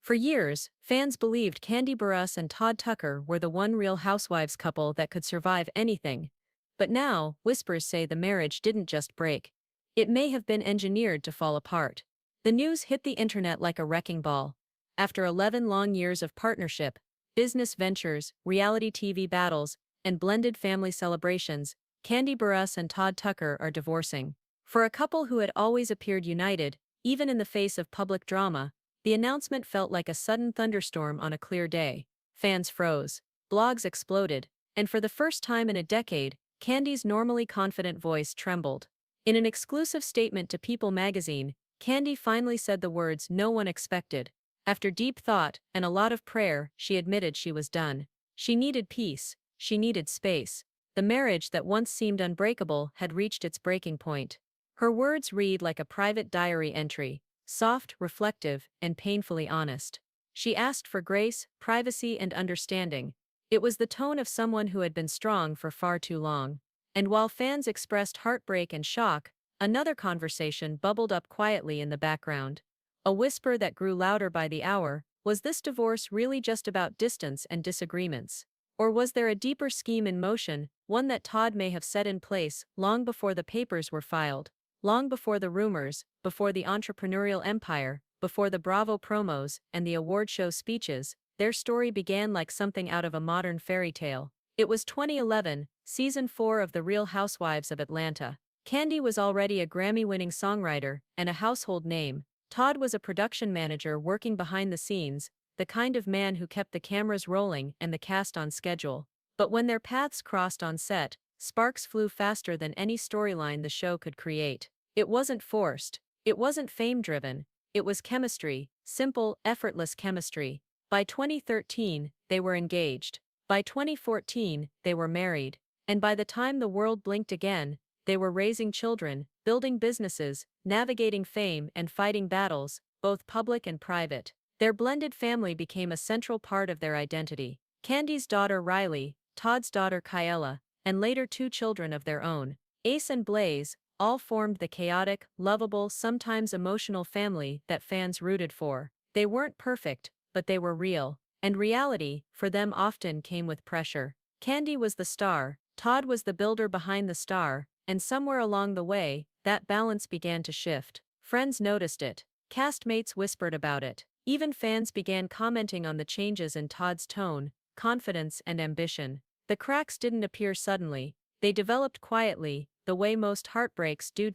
For years, fans believed Kandi Burruss and Todd Tucker were the one real housewives couple that could survive anything. But now, whispers say the marriage didn't just break. It may have been engineered to fall apart. The news hit the internet like a wrecking ball. After 11 long years of partnership, business ventures, reality TV battles, and blended family celebrations, Kandi Burruss and Todd Tucker are divorcing. For a couple who had always appeared united, even in the face of public drama, the announcement felt like a sudden thunderstorm on a clear day. Fans froze, blogs exploded, and for the first time in a decade, Kandi's normally confident voice trembled. In an exclusive statement to People magazine, Kandi finally said the words no one expected. After deep thought and a lot of prayer, she admitted she was done. She needed peace, she needed space. The marriage that once seemed unbreakable had reached its breaking point. Her words read like a private diary entry, soft, reflective, and painfully honest. She asked for grace, privacy, and understanding. It was the tone of someone who had been strong for far too long. And while fans expressed heartbreak and shock, another conversation bubbled up quietly in the background. A whisper that grew louder by the hour: was this divorce really just about distance and disagreements? Or was there a deeper scheme in motion, one that Todd may have set in place long before the papers were filed? Long before the rumors, before the entrepreneurial empire, before the Bravo promos and the award show speeches, their story began like something out of a modern fairy tale. It was 2011, season 4 of The Real Housewives of Atlanta. Kandi was already a Grammy-winning songwriter and a household name. Todd was a production manager working behind the scenes, the kind of man who kept the cameras rolling and the cast on schedule. But when their paths crossed on set, sparks flew faster than any storyline the show could create. It wasn't forced. It wasn't fame-driven. It was chemistry, simple, effortless chemistry. By 2013, they were engaged. By 2014, they were married. And by the time the world blinked again, they were raising children, building businesses, navigating fame and fighting battles, both public and private. Their blended family became a central part of their identity. Kandi's daughter Riley, Todd's daughter Kyella, and later 2 children of their own, Ace and Blaze, all formed the chaotic, lovable, sometimes emotional family that fans rooted for. They weren't perfect, but they were real. And reality, for them, often came with pressure. Kandi was the star, Todd was the builder behind the star, and somewhere along the way, that balance began to shift. Friends noticed it. Castmates whispered about it. Even fans began commenting on the changes in Todd's tone, confidence, and ambition. The cracks didn't appear suddenly. They developed quietly, the way most heartbreaks do.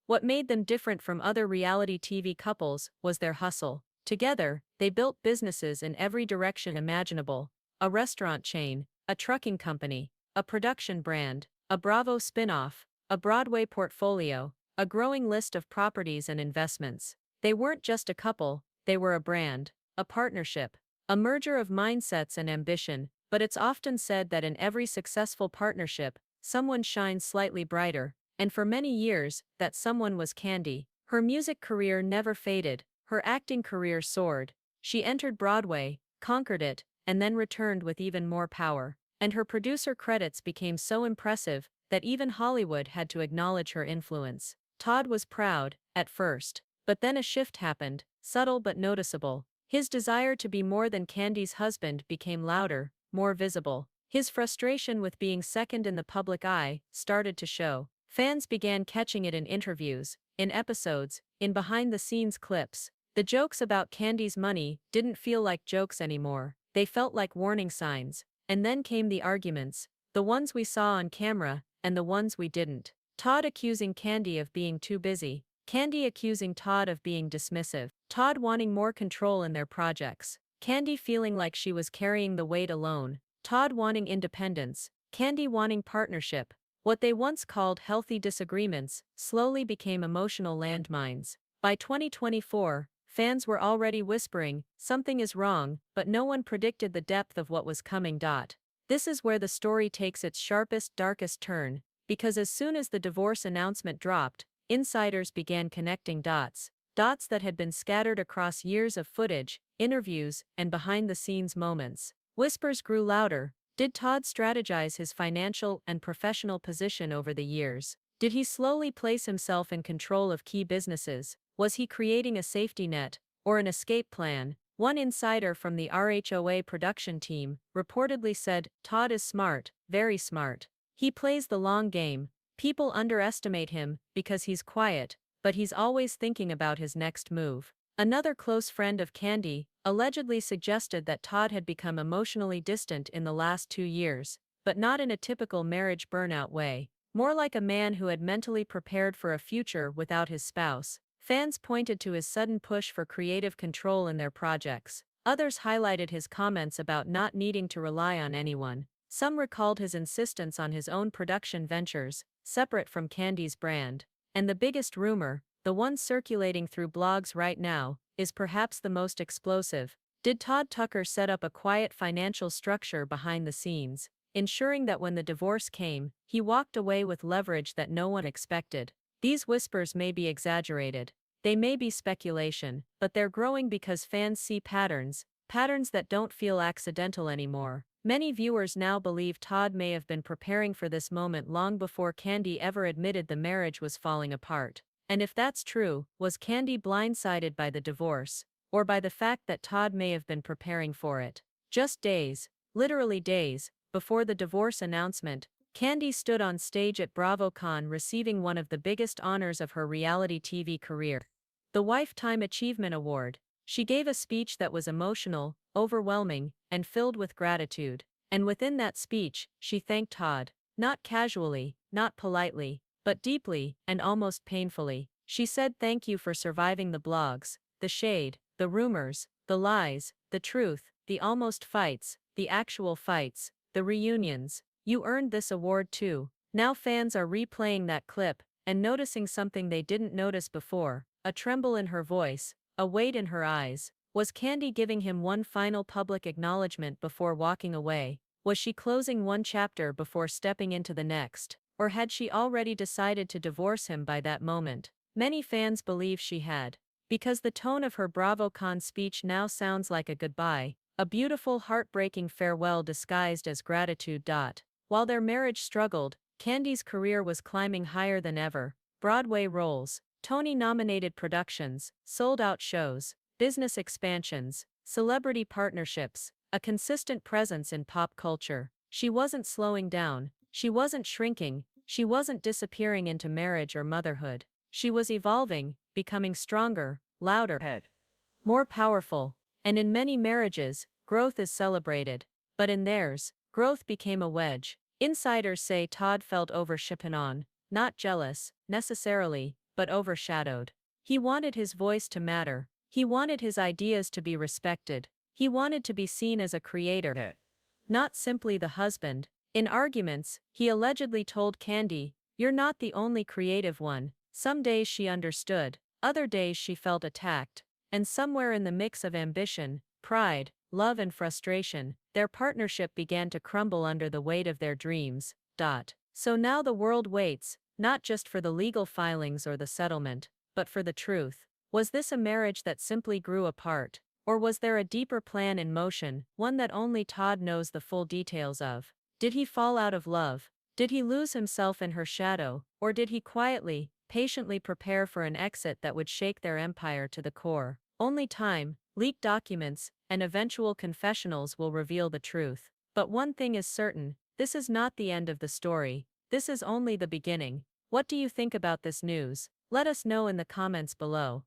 What made them different from other reality TV couples was their hustle. Together, they built businesses in every direction imaginable: a restaurant chain, a trucking company, a production brand, a Bravo spin-off, a Broadway portfolio, a growing list of properties and investments. They weren't just a couple, they were a brand, a partnership, a merger of mindsets and ambition. But it's often said that in every successful partnership, someone shines slightly brighter, and for many years, that someone was Kandi. Her music career never faded, her acting career soared. She entered Broadway, conquered it, and then returned with even more power. And her producer credits became so impressive that even Hollywood had to acknowledge her influence. Todd was proud, at first. But then a shift happened, subtle but noticeable. His desire to be more than Kandi's husband became louder, more visible. His frustration with being second in the public eye started to show. Fans began catching it in interviews, in episodes, in behind-the-scenes clips. The jokes about Kandi's money didn't feel like jokes anymore. They felt like warning signs. And then came the arguments, the ones we saw on camera, and the ones we didn't. Todd accusing Kandi of being too busy. Kandi accusing Todd of being dismissive. Todd wanting more control in their projects. Kandi feeling like she was carrying the weight alone. Todd wanting independence. Kandi wanting partnership. What they once called healthy disagreements slowly became emotional landmines. By 2024, fans were already whispering, something is wrong, but no one predicted the depth of what was coming. This is where the story takes its sharpest, darkest turn, because as soon as the divorce announcement dropped, insiders began connecting dots. Dots that had been scattered across years of footage, interviews, and behind-the-scenes moments. Whispers grew louder. Did Todd strategize his financial and professional position over the years? Did he slowly place himself in control of key businesses? Was he creating a safety net, or an escape plan? One insider from the RHOA production team reportedly said, "Todd is smart, very smart. He plays the long game. People underestimate him because he's quiet, but he's always thinking about his next move." Another close friend of Kandi allegedly suggested that Todd had become emotionally distant in the last 2 years, but not in a typical marriage burnout way, more like a man who had mentally prepared for a future without his spouse. Fans pointed to his sudden push for creative control in their projects. Others highlighted his comments about not needing to rely on anyone. Some recalled his insistence on his own production ventures, separate from Kandi's brand. And the biggest rumor, the one circulating through blogs right now, is perhaps the most explosive. Did Todd Tucker set up a quiet financial structure behind the scenes, ensuring that when the divorce came, he walked away with leverage that no one expected? These whispers may be exaggerated. They may be speculation, but they're growing because fans see patterns that don't feel accidental anymore. Many viewers now believe Todd may have been preparing for this moment long before Kandi ever admitted the marriage was falling apart. And if that's true, was Kandi blindsided by the divorce, or by the fact that Todd may have been preparing for it? Just days, literally days, before the divorce announcement, Kandi stood on stage at BravoCon receiving one of the biggest honors of her reality TV career, the Lifetime Achievement Award. She gave a speech that was emotional, overwhelming, and filled with gratitude. And within that speech, she thanked Todd, not casually, not politely, but deeply and almost painfully. She said, "Thank you for surviving the blogs, the shade, the rumors, the lies, the truth, the almost fights, the actual fights, the reunions. You earned this award too." Now fans are replaying that clip and noticing something they didn't notice before, a tremble in her voice, a weight in her eyes. Was Kandi giving him one final public acknowledgement before walking away? Was she closing one chapter before stepping into the next? Or had she already decided to divorce him by that moment? Many fans believe she had, because the tone of her BravoCon speech now sounds like a goodbye, a beautiful heartbreaking farewell disguised as gratitude. While their marriage struggled, Kandi's career was climbing higher than ever. Broadway roles, Tony-nominated productions, sold-out shows, business expansions, celebrity partnerships, a consistent presence in pop culture. She wasn't slowing down, she wasn't shrinking, she wasn't disappearing into marriage or motherhood. She was evolving, becoming stronger, louder, more powerful. And in many marriages, growth is celebrated. But in theirs, growth became a wedge. Insiders say Todd felt overshadowed, not jealous, necessarily, but overshadowed. He wanted his voice to matter. He wanted his ideas to be respected. He wanted to be seen as a creator, not simply the husband. In arguments, he allegedly told Kandi, "You're not the only creative one." Some days she understood, other days she felt attacked. And somewhere in the mix of ambition, pride, love and frustration, their partnership began to crumble under the weight of their dreams. So now the world waits, not just for the legal filings or the settlement, but for the truth. Was this a marriage that simply grew apart? Or was there a deeper plan in motion, one that only Todd knows the full details of? Did he fall out of love? Did he lose himself in her shadow? Or did he quietly, patiently prepare for an exit that would shake their empire to the core? Only time, leaked documents, and eventual confessionals will reveal the truth. But one thing is certain, this is not the end of the story. This is only the beginning. What do you think about this news? Let us know in the comments below.